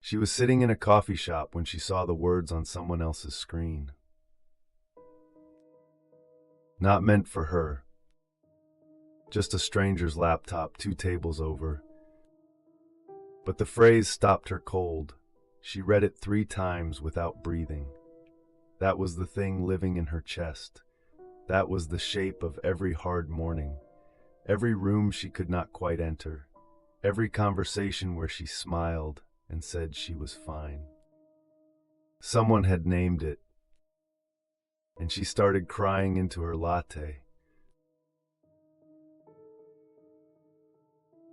She was sitting in a coffee shop when she saw the words on someone else's screen. Not meant for her. Just a stranger's laptop 2 tables over. But the phrase stopped her cold. She read it 3 times without breathing. That was the thing living in her chest. That was the shape of every hard morning. Every room she could not quite enter. Every conversation where she smiled and said she was fine. Someone had named it, and she started crying into her latte.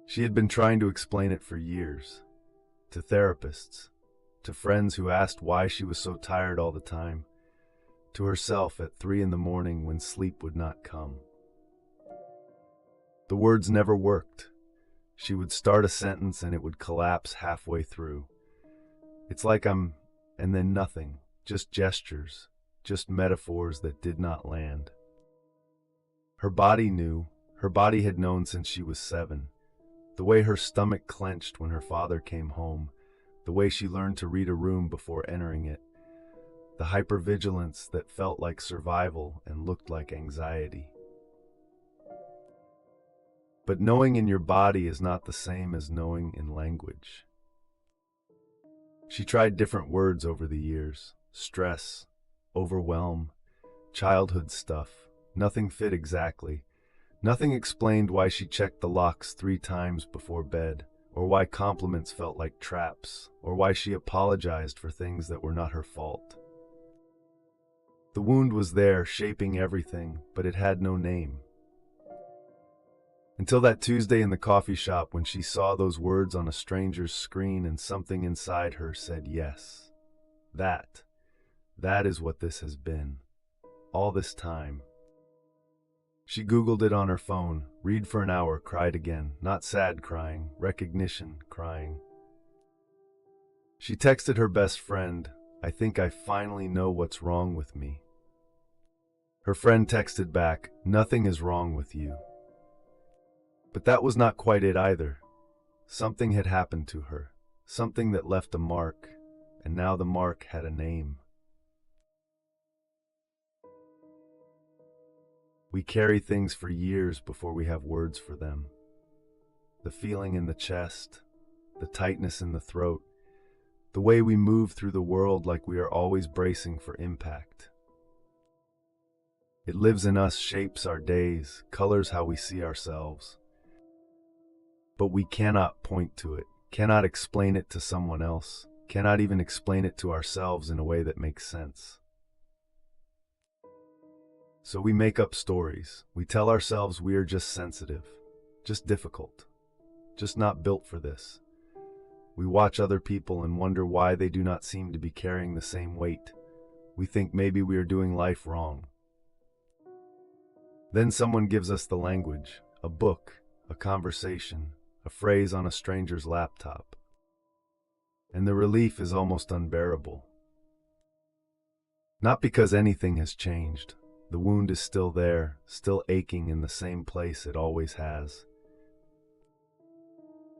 She had been trying to explain it for years, to therapists, to friends who asked why she was so tired all the time, to herself at 3 in the morning when sleep would not come. The words never worked. She would start a sentence and it would collapse halfway through. It's like and then nothing, just gestures, just metaphors that did not land. Her body knew, her body had known since she was 7. The way her stomach clenched when her father came home, the way she learned to read a room before entering it, the hypervigilance that felt like survival and looked like anxiety. But knowing in your body is not the same as knowing in language. She tried different words over the years: stress, overwhelm, childhood stuff. Nothing fit exactly. Nothing explained why she checked the locks 3 times before bed, or why compliments felt like traps, or why she apologized for things that were not her fault. The wound was there, shaping everything, but it had no name. Until that Tuesday in the coffee shop when she saw those words on a stranger's screen and something inside her said yes. That is what this has been. All this time. She Googled it on her phone, read for an hour, cried again, not sad crying, recognition crying. She texted her best friend, "I think I finally know what's wrong with me." Her friend texted back, "Nothing is wrong with you." But that was not quite it either. Something had happened to her, something that left a mark, and now the mark had a name. We carry things for years before we have words for them. The feeling in the chest, the tightness in the throat, the way we move through the world like we are always bracing for impact. It lives in us, shapes our days, colors how we see ourselves. But we cannot point to it, cannot explain it to someone else, cannot even explain it to ourselves in a way that makes sense. So we make up stories. We tell ourselves we are just sensitive, just difficult, just not built for this. We watch other people and wonder why they do not seem to be carrying the same weight. We think maybe we are doing life wrong. Then someone gives us the language, a book, a conversation, a phrase on a stranger's laptop. And the relief is almost unbearable. Not because anything has changed. The wound is still there, still aching in the same place it always has.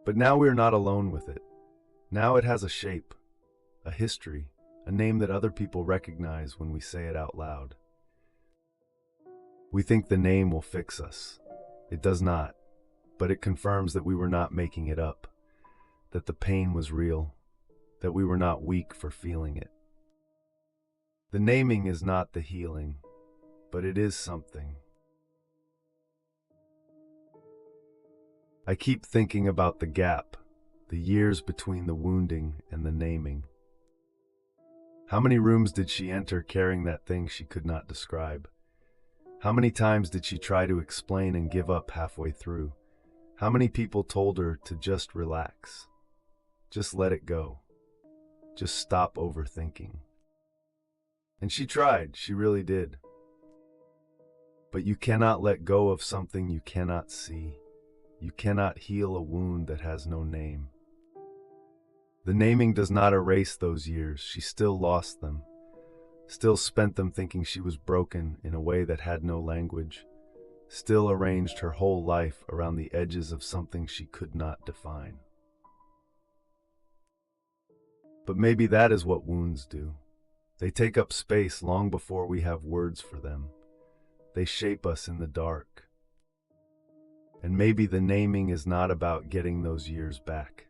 But now we are not alone with it. Now it has a shape, a history, a name that other people recognize when we say it out loud. We think the name will fix us. It does not, but it confirms that we were not making it up, that the pain was real, that we were not weak for feeling it. The naming is not the healing, but it is something. I keep thinking about the gap, the years between the wounding and the naming. How many rooms did she enter carrying that thing she could not describe? How many times did she try to explain and give up halfway through? How many people told her to just relax, just let it go, just stop overthinking? And she tried, she really did. But you cannot let go of something you cannot see. You cannot heal a wound that has no name. The naming does not erase those years. She still lost them, still spent them thinking she was broken in a way that had no language, still arranged her whole life around the edges of something she could not define. But maybe that is what wounds do. They take up space long before we have words for them. They shape us in the dark. And maybe the naming is not about getting those years back.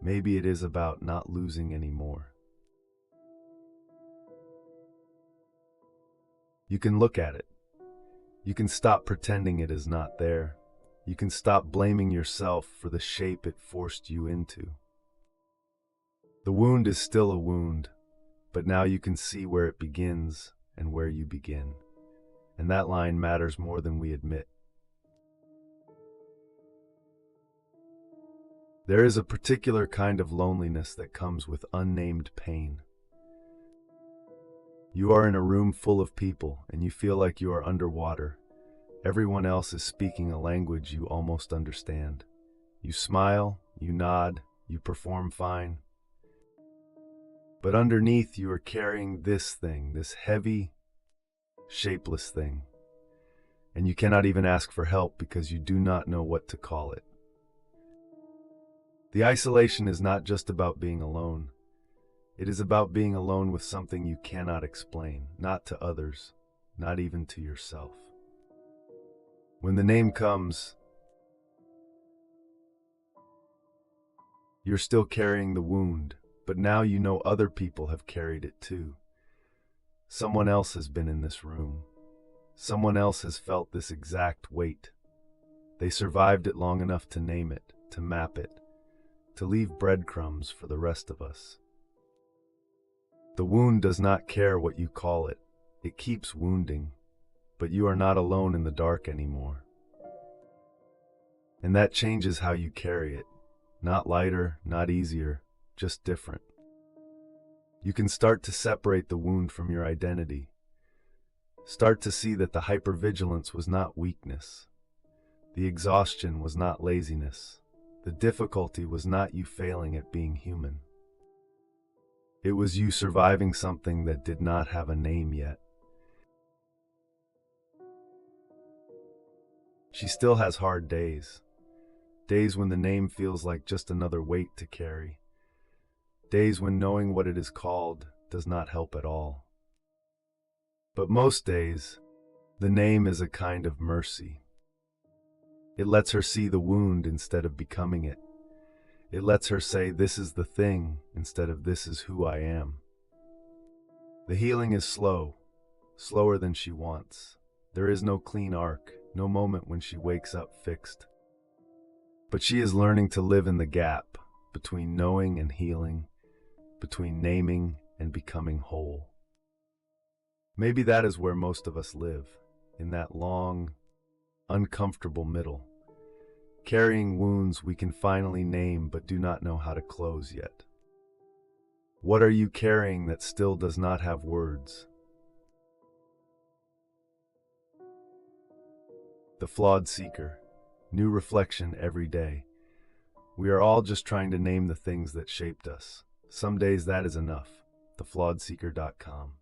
Maybe it is about not losing anymore. You can look at it. You can stop pretending it is not there. You can stop blaming yourself for the shape it forced you into. The wound is still a wound, but now you can see where it begins and where you begin. And that line matters more than we admit. There is a particular kind of loneliness that comes with unnamed pain. You are in a room full of people and you feel like you are underwater. Everyone else is speaking a language you almost understand. You smile, you nod, you perform fine. But underneath you are carrying this thing, this heavy, shapeless thing. And you cannot even ask for help because you do not know what to call it. The isolation is not just about being alone. It is about being alone with something you cannot explain, not to others, not even to yourself. When the name comes, you're still carrying the wound, but now you know other people have carried it too. Someone else has been in this room. Someone else has felt this exact weight. They survived it long enough to name it, to map it, to leave breadcrumbs for the rest of us. The wound does not care what you call it. It keeps wounding, but you are not alone in the dark anymore. And that changes how you carry it. Not lighter, not easier, just different. You can start to separate the wound from your identity. Start to see that the hypervigilance was not weakness. The exhaustion was not laziness. The difficulty was not you failing at being human. It was you surviving something that did not have a name yet. She still has hard days. Days when the name feels like just another weight to carry. Days when knowing what it is called does not help at all. But most days, the name is a kind of mercy. It lets her see the wound instead of becoming it. It lets her say, this is the thing, instead of this is who I am. The healing is slow, slower than she wants. There is no clean arc, no moment when she wakes up fixed. But she is learning to live in the gap between knowing and healing, between naming and becoming whole. Maybe that is where most of us live, in that long, uncomfortable middle, carrying wounds we can finally name but do not know how to close yet. What are you carrying that still does not have words? The Flawed Seeker. New reflection every day. We are all just trying to name the things that shaped us. Some days that is enough. theflawedseeker.com